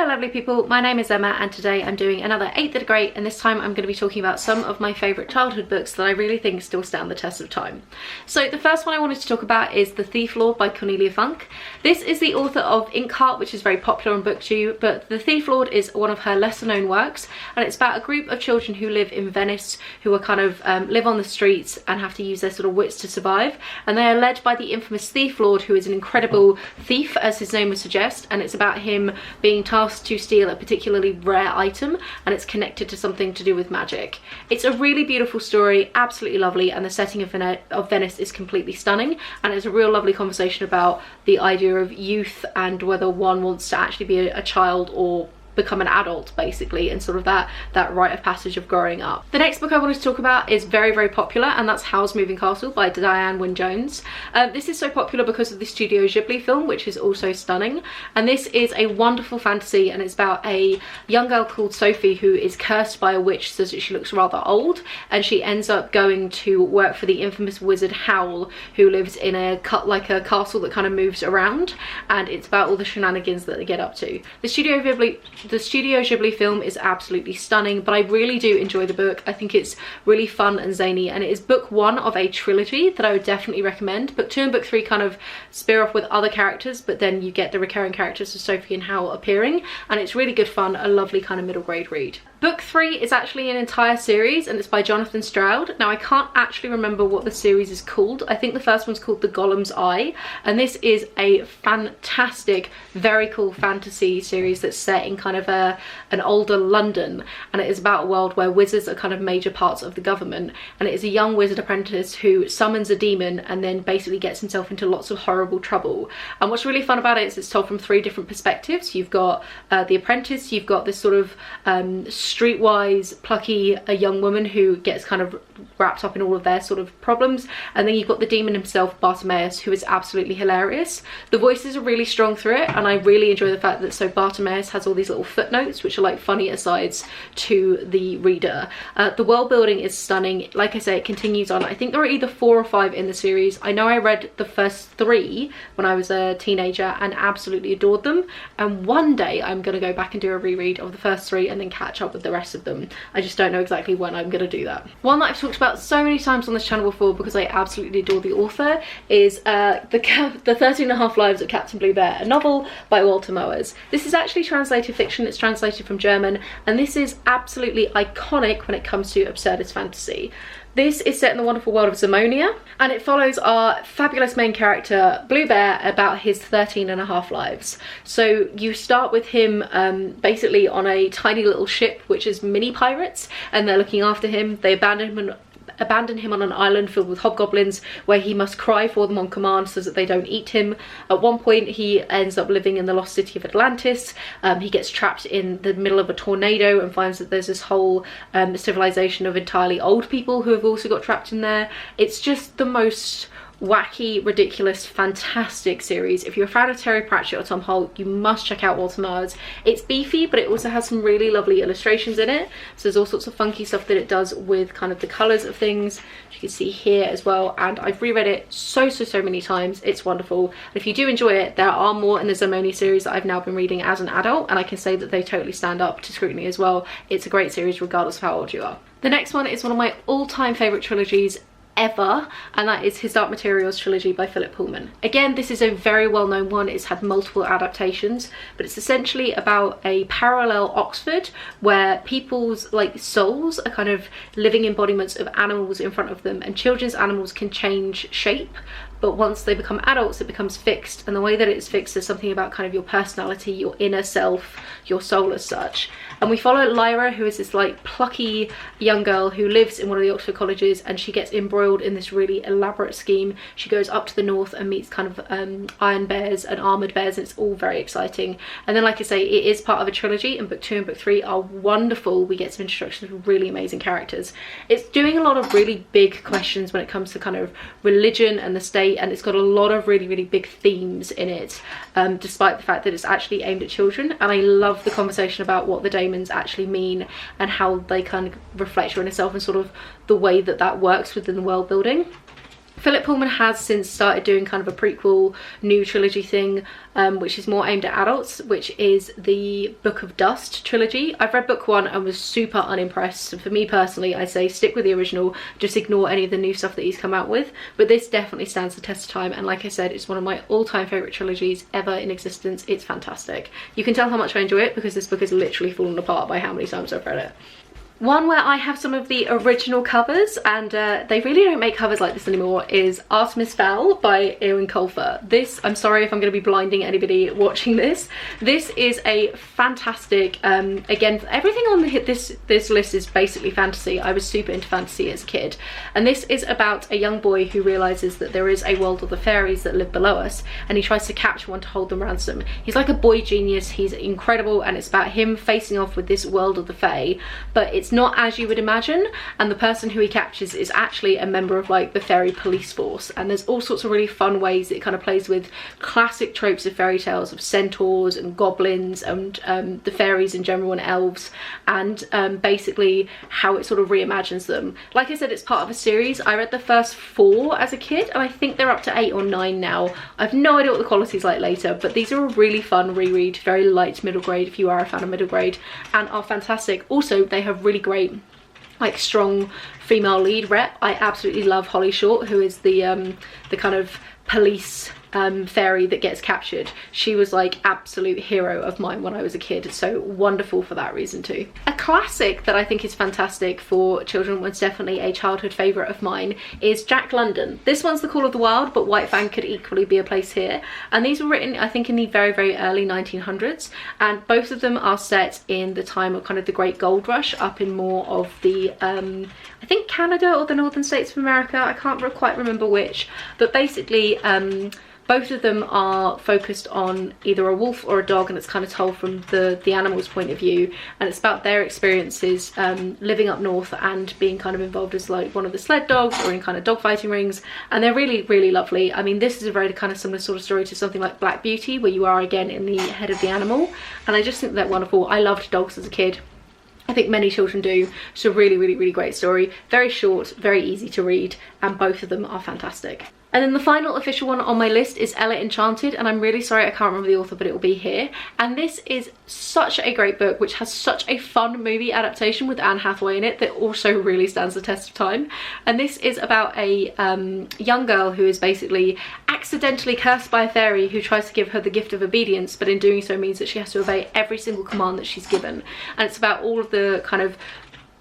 Hello lovely people, my name is Emma and today I'm doing another 8th of the Great, and this time I'm going to be talking about some of my favourite childhood books that I really think still stand the test of time. So the first one I wanted to talk about is The Thief Lord by Cornelia Funke. This is the author of Inkheart, which is very popular on BookTube, but The Thief Lord is one of her lesser known works, and it's about a group of children who live in Venice who are kind of live on the streets and have to use their sort of wits to survive, and they are led by the infamous Thief Lord, who is an incredible thief as his name would suggest, and it's about him being tasked to steal a particularly rare item, and it's connected to something to do with magic. It's a really beautiful story, absolutely lovely, and the setting of Venice is completely stunning, and it's a real lovely conversation about the idea of youth and whether one wants to actually be a child or become an adult, basically, and sort of that rite of passage of growing up. The next book I wanted to talk about is very, very popular, and that's Howl's Moving Castle by Diane Wynne-Jones. This is so popular because of the Studio Ghibli film, which is also stunning, and this is a wonderful fantasy, and it's about a young girl called Sophie who is cursed by a witch so that she looks rather old, and she ends up going to work for the infamous wizard Howl, who lives in a castle that kind of moves around, and it's about all the shenanigans that they get up to. The Studio Ghibli film is absolutely stunning, but I really do enjoy the book. I think it's really fun and zany, and it is book 1 of a trilogy that I would definitely recommend. Book 2 and book 3 kind of spear off with other characters, but then you get the recurring characters of Sophie and Howl appearing, and it's really good fun, a lovely kind of middle grade read. Book 3 is actually an entire series, and it's by Jonathan Stroud. Now I can't actually remember what the series is called. I think the first one's called The Golems Eye, and this is a fantastic, very cool fantasy series that's set in kind of an older London, and it is about a world where wizards are kind of major parts of the government, and it is a young wizard apprentice who summons a demon and then basically gets himself into lots of horrible trouble. And what's really fun about it is it's told from 3 different perspectives. You've got the apprentice, you've got this sort of streetwise, plucky young woman who gets kind of wrapped up in all of their sort of problems, and then you've got the demon himself, Bartimaeus, who is absolutely hilarious. The voices are really strong through it, and I really enjoy the fact that Bartimaeus has all these little footnotes which are like funny asides to the reader. The world building is stunning. Like I say, it continues on. I think there are either 4 or 5 in the series. I know I read the first 3 when I was a teenager and absolutely adored them, and one day I'm gonna go back and do a reread of the first 3 and then catch up with the rest of them. I just don't know exactly when I'm gonna do that. One that I've talked about so many times on this channel before because I absolutely adore the author is the 13.5 Lives of Captain Bluebear, a novel by Walter Moers. This is actually translated fiction. It's translated from German, and this is absolutely iconic when it comes to absurdist fantasy. This is set in the wonderful world of Zamonia, and it follows our fabulous main character Bluebear about his 13.5 lives. So you start with him basically on a tiny little ship which is mini pirates, and they're looking after him. They abandon him on an island filled with hobgoblins where he must cry for them on command so that they don't eat him. At one point he ends up living in the lost city of Atlantis. He gets trapped in the middle of a tornado and finds that there's this whole civilization of entirely old people who have also got trapped in there. It's just the most wacky, ridiculous, fantastic series. If you're a fan of Terry Pratchett or Tom Holt, you must check out Walter Moers. It's beefy, but it also has some really lovely illustrations in it. So there's all sorts of funky stuff that it does with kind of the colours of things, you can see here as well. And I've reread it so many times. It's wonderful. And if you do enjoy it, there are more in the Zamonia series that I've now been reading as an adult, and I can say that they totally stand up to scrutiny as well. It's a great series regardless of how old you are. The next one is one of my all-time favourite trilogies ever, and that is His Dark Materials trilogy by Philip Pullman. Again, this is a very well-known one. It's had multiple adaptations, but it's essentially about a parallel Oxford where people's souls are kind of living embodiments of animals in front of them, and children's animals can change shape, but once they become adults it becomes fixed, and the way that it's fixed is something about kind of your personality, your inner self, your soul as such. And we follow Lyra, who is this plucky young girl who lives in one of the Oxford colleges, and she gets embroiled in this really elaborate scheme. She goes up to the north and meets kind of iron bears and armoured bears, and it's all very exciting. And then, like I say, it is part of a trilogy, and book 2 and book 3 are wonderful. We get some introductions of really amazing characters. It's doing a lot of really big questions when it comes to kind of religion and the state, and it's got a lot of really big themes in it, despite the fact that it's actually aimed at children. And I love the conversation about what the daemons actually mean and how they kind of reflect your inner self and sort of the way that that works within the world building. Philip Pullman has since started doing kind of a prequel new trilogy thing, which is more aimed at adults, which is the Book of Dust trilogy. I've read book 1 and was super unimpressed. So for me personally, I say stick with the original, just ignore any of the new stuff that he's come out with. But this definitely stands the test of time, and like I said, it's one of my all-time favourite trilogies ever in existence. It's fantastic. You can tell how much I enjoy it because this book has literally fallen apart by how many times I've read it. One where I have some of the original covers, and they really don't make covers like this anymore, is Artemis Fowl by Eoin Colfer. This, I'm sorry if I'm going to be blinding anybody watching this. This is a fantastic, again, everything on this list is basically fantasy. I was super into fantasy as a kid. And this is about a young boy who realises that there is a world of the fairies that live below us, and he tries to capture one to hold them ransom. He's like a boy genius, he's incredible, and it's about him facing off with this world of the fae, but it's not as you would imagine, and the person who he captures is actually a member of like the fairy police force, and there's all sorts of really fun ways it kind of plays with classic tropes of fairy tales of centaurs and goblins and the fairies in general and elves, and basically how it sort of reimagines them. Like I said, it's part of a series. I read the first 4 as a kid, and I think they're up to 8 or 9 now. I've no idea what the quality's like later, but these are a really fun reread, very light middle grade if you are a fan of middle grade, and are fantastic. Also, they have really great like strong female lead rep. I absolutely love Holly Short, who is the kind of police fairy that gets captured. She was like absolute hero of mine when I was a kid, so wonderful for that reason too. A classic that I think is fantastic for children, was definitely a childhood favourite of mine, is Jack London. This one's The Call of the Wild, but White Fang could equally be a place here, and these were written I think in the very, very early 1900s, and both of them are set in the time of kind of the Great Gold Rush up in more of the I think Canada or the northern states of America, I can't quite remember which, but basically both of them are focused on either a wolf or a dog, and it's kind of told from the animal's point of view, and it's about their experiences living up north and being kind of involved as like one of the sled dogs or in kind of dog fighting rings, and they're really, really lovely. I mean, this is a very kind of similar sort of story to something like Black Beauty, where you are again in the head of the animal, and I just think they're wonderful. I loved dogs as a kid. I think many children do. It's a really, really, really great story. Very short, very easy to read, and both of them are fantastic. And then the final official one on my list is Ella Enchanted, and I'm really sorry I can't remember the author, but it will be here. And this is such a great book, which has such a fun movie adaptation with Anne Hathaway in it that also really stands the test of time. And this is about a young girl who is basically accidentally cursed by a fairy who tries to give her the gift of obedience, but in doing so means that she has to obey every single command that she's given. And it's about all of the kind of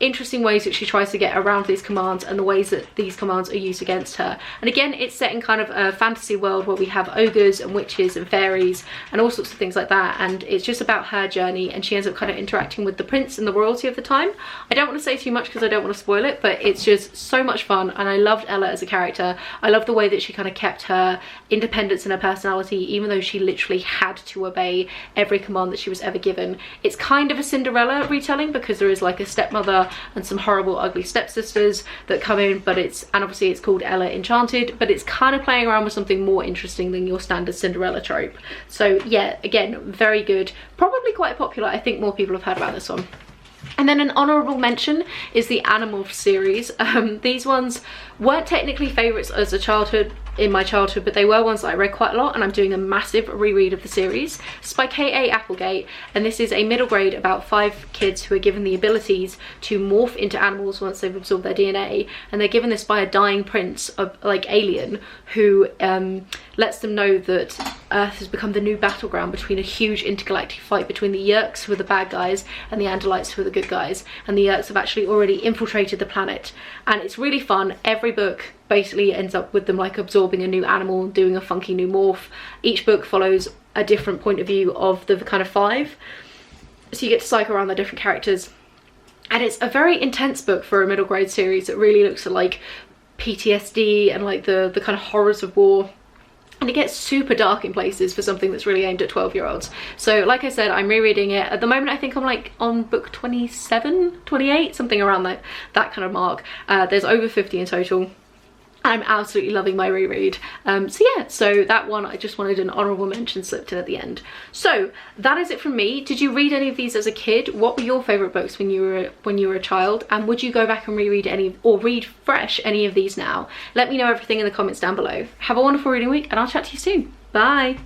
interesting ways that she tries to get around these commands and the ways that these commands are used against her. And again, it's set in kind of a fantasy world where we have ogres and witches and fairies and all sorts of things like that, and it's just about her journey, and she ends up kind of interacting with the prince and the royalty of the time. I don't want to say too much because I don't want to spoil it, but it's just so much fun, and I loved Ella as a character. I love the way that she kind of kept her independence and her personality, even though she literally had to obey every command that she was ever given. It's kind of a Cinderella retelling because there is like a stepmother and some horrible ugly stepsisters that come in, but and obviously it's called Ella Enchanted, but it's kind of playing around with something more interesting than your standard Cinderella trope. So yeah, again, very good, probably quite popular. I think more people have heard about this one. And then an honourable mention is the Animorphs series. These ones weren't technically favourites as a childhood, in my childhood, but they were ones that I read quite a lot, and I'm doing a massive reread of the series. It's by A Applegate, and this is a middle grade about 5 kids who are given the abilities to morph into animals once they've absorbed their DNA, and they're given this by a dying prince of like alien who lets them know that Earth has become the new battleground between a huge intergalactic fight between the Yeerks, who are the bad guys, and the Andalites, who are the good guys, and the Yeerks have actually already infiltrated the planet. And it's really fun. Every book basically ends up with them like absorbing a new animal, doing a funky new morph. Each book follows a different point of view of the kind of 5, so you get to cycle around the different characters, and it's a very intense book for a middle grade series. It really looks at like PTSD and like the kind of horrors of war, and it gets super dark in places for something that's really aimed at 12-year-olds. So like I said, I'm rereading it. At the moment I think I'm like on book 27, 28, something around that kind of mark. There's over 50 in total. I'm absolutely loving my reread. So yeah, so that one I just wanted an honourable mention slipped in at the end. So that is it from me. Did you read any of these as a kid? What were your favourite books when you were a child? And would you go back and reread any or read fresh any of these now? Let me know everything in the comments down below. Have a wonderful reading week and I'll chat to you soon. Bye.